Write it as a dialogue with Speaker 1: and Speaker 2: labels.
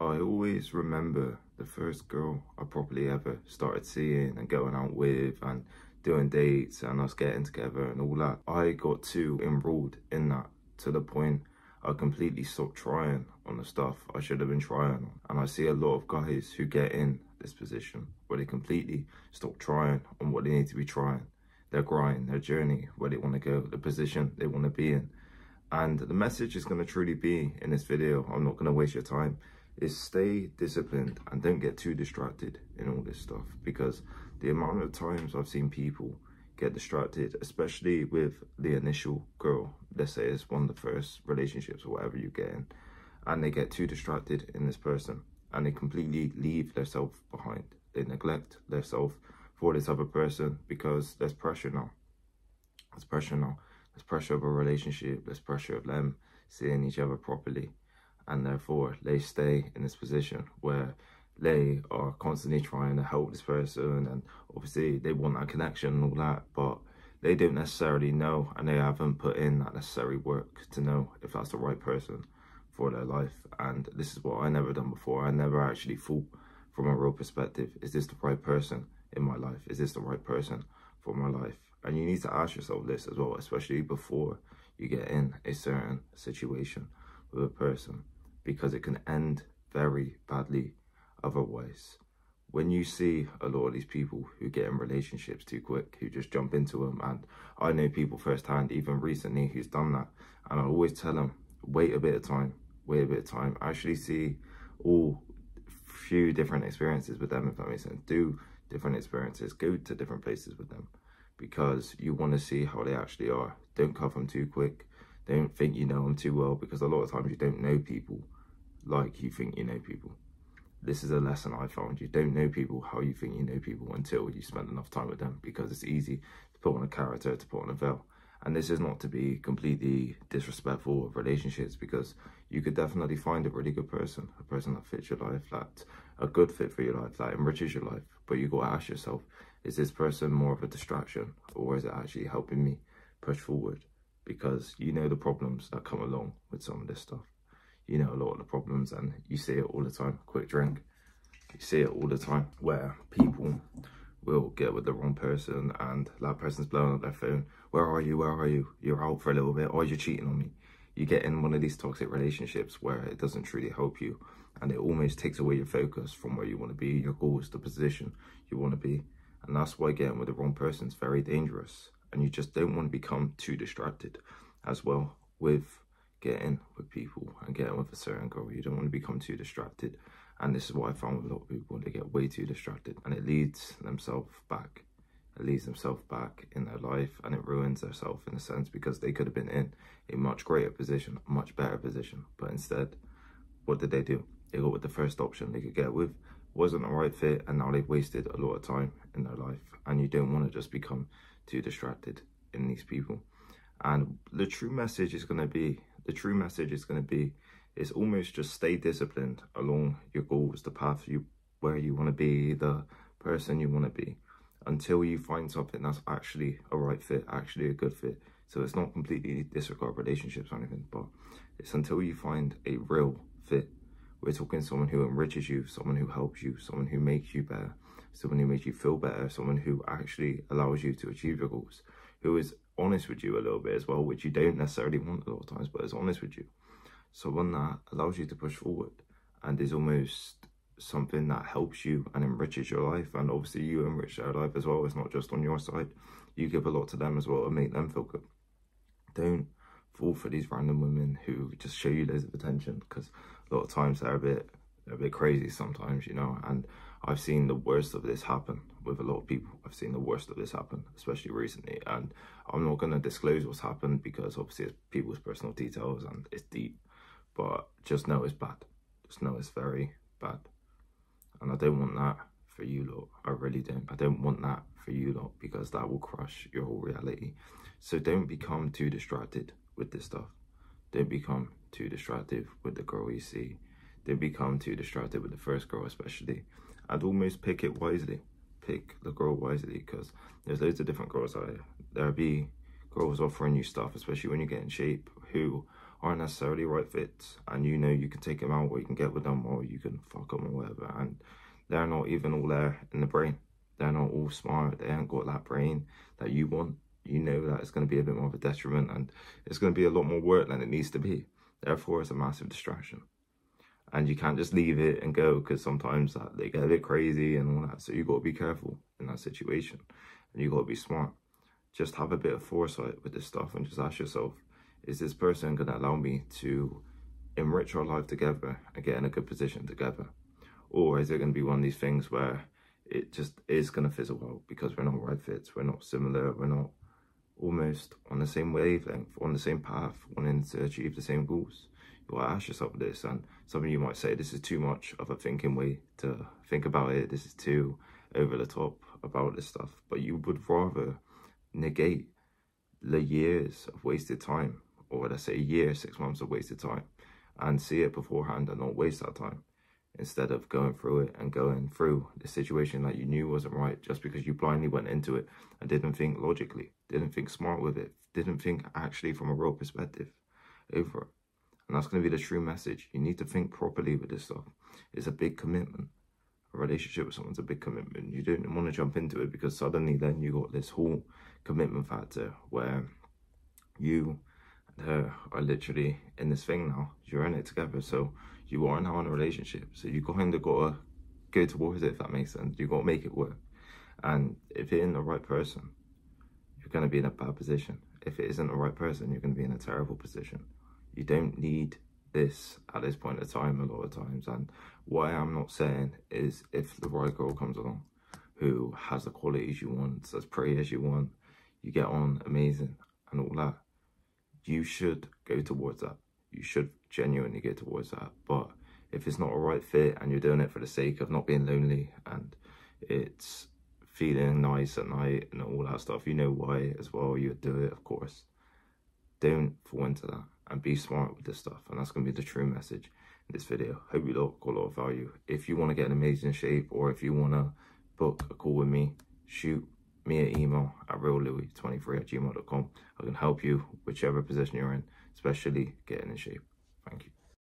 Speaker 1: I always remember the first girl I properly ever started seeing and going out with and doing dates and us getting together and all that. I got too enrolled in that to the point I completely stopped trying on the stuff I should have been trying on. And I see a lot of guys who get in this position where they completely stop trying on what they need to be trying, their grind, their journey, where they want to go, the position they want to be in. And the message is going to truly be in this video, I'm not going to waste your time, is stay disciplined and don't get too distracted in all this stuff, because the amount of times I've seen people get distracted, especially with the initial girl, let's say it's one of the first relationships or whatever you get in, and they get too distracted in this person and they completely leave their self behind. They neglect their self for this other person because there's pressure now. There's pressure now. There's pressure of a relationship. There's pressure of them seeing each other properly. And therefore, they stay in this position where they are constantly trying to help this person. And obviously, they want that connection and all that. But they don't necessarily know, and they haven't put in that necessary work to know if that's the right person for their life. And this is what I never done before. I never actually thought from a real perspective, is this the right person in my life? Is this the right person for my life? And you need to ask yourself this as well, especially before you get in a certain situation with a person, because it can end very badly otherwise. When you see a lot of these people who get in relationships too quick, who just jump into them, and I know people firsthand, even recently, who's done that, and I always tell them, wait a bit of time, wait a bit of time, actually see all few different experiences with them, if that makes sense. Do different experiences, go to different places with them, because you want to see how they actually are. Don't cuff them too quick. Don't think you know them too well, because a lot of times you don't know people like you think you know people. This is a lesson I found. You don't know people how you think you know people until you spend enough time with them, because it's easy to put on a character, to put on a veil. And this is not to be completely disrespectful of relationships, because you could definitely find a really good person, a person that fits your life, that's a good fit for your life, that enriches your life. But you got to ask yourself, is this person more of a distraction, or is it actually helping me push forward? Because you know the problems that come along with some of this stuff. You know a lot of the problems, and you see it all the time. Quick drink. You see it all the time where people will get with the wrong person and that person's blowing up their phone. Where are you? Where are you? You're out for a little bit, or you're cheating on me. You get in one of these toxic relationships where it doesn't truly help you, and it almost takes away your focus from where you want to be, your goals, the position you want to be. And that's why getting with the wrong person is very dangerous. And you just don't want to become too distracted as well with getting with people and getting with a certain girl. You don't want to become too distracted. And this is what I found with a lot of people. They get way too distracted, and it leads themselves back. It leads themselves back in their life, and it ruins themselves in a sense, because they could have been in a much greater position, a much better position. But instead, what did they do? They got with the first option they could get with, wasn't the right fit, and now they've wasted a lot of time in their life. And you don't want to just become too distracted in these people. And the true message is going to be, is almost just stay disciplined along your goals, the path where you want to be, the person you want to be, until you find something that's actually a right fit, actually a good fit. So it's not completely disregard relationships or anything, but it's until you find a real fit. We're talking someone who enriches you, someone who helps you, someone who makes you better, someone who makes you feel better, someone who actually allows you to achieve your goals, who is honest with you a little bit as well, which you don't necessarily want a lot of times, but is honest with you. Someone that allows you to push forward and is almost something that helps you and enriches your life. And obviously you enrich their life as well. It's not just on your side. You give a lot to them as well to make them feel good. Don't fall for these random women who just show you loads of attention, because a lot of times they're a bit crazy sometimes, you know. And I've seen the worst of this happen with a lot of people. I've seen the worst of this happen, especially recently. And I'm not going to disclose what's happened, because obviously it's people's personal details and it's deep. But just know it's bad. Just know it's very bad. And I don't want that for you lot. I really don't. I don't want that for you lot, because that will crush your whole reality. So don't become too distracted with this stuff. Don't become too distracted with the girl you see. Don't become too distracted with the first girl especially. And almost pick it wisely. Pick the girl wisely, because there's loads of different girls out there. There'll be girls offering you stuff, especially when you get in shape, who aren't necessarily right fits, and you know you can take them out, or you can get with them, or you can fuck them, or whatever, and they're not even all there in the brain. They're not all smart. They ain't got that brain that you want. You know that it's going to be a bit more of a detriment, and it's going to be a lot more work than it needs to be. Therefore, it's a massive distraction. And you can't just leave it and go, because sometimes they get a bit crazy and all that. So you got to be careful in that situation, and you got to be smart. Just have a bit of foresight with this stuff, and just ask yourself, is this person going to allow me to enrich our life together and get in a good position together? Or is it going to be one of these things where it just is going to fizzle out because we're not right fits, we're not similar, we're not almost on the same wavelength, on the same path, wanting to achieve the same goals? You want to ask yourself this, and some of you might say this is too much of a thinking way to think about it, this is too over the top about this stuff, but you would rather negate the years of wasted time, or let's say a year, 6 months of wasted time, and see it beforehand and not waste that time, instead of going through it and going through the situation that you knew wasn't right just because you blindly went into it and didn't think logically, didn't think smart with it, didn't think actually from a real perspective over it. And that's going to be the true message. You need to think properly with this stuff. It's a big commitment. A relationship with someone's a big commitment. You don't want to jump into it because suddenly then you got this whole commitment factor where you and her are literally in this thing now. You're in it together. So you are now in a relationship. So you kind of got to go towards it, if that makes sense. You got to make it work. And if it isn't the right person, you're going to be in a bad position. If it isn't the right person, you're going to be in a terrible position. You don't need this at this point in time a lot of times. And what I'm not saying is, if the right girl comes along who has the qualities you want, as pretty as you want, you get on amazing and all that, you should go towards that. You should genuinely go towards that. But if it's not a right fit and you're doing it for the sake of not being lonely and it's feeling nice at night and all that stuff, you know why as well you would do it, of course. Don't fall into that and be smart with this stuff. And that's going to be the true message in this video. Hope you got a lot of value. If you want to get in amazing shape, or if you want to book a call with me, shoot me an email at reallouis23@gmail.com. I can help you whichever position you're in, especially getting in shape.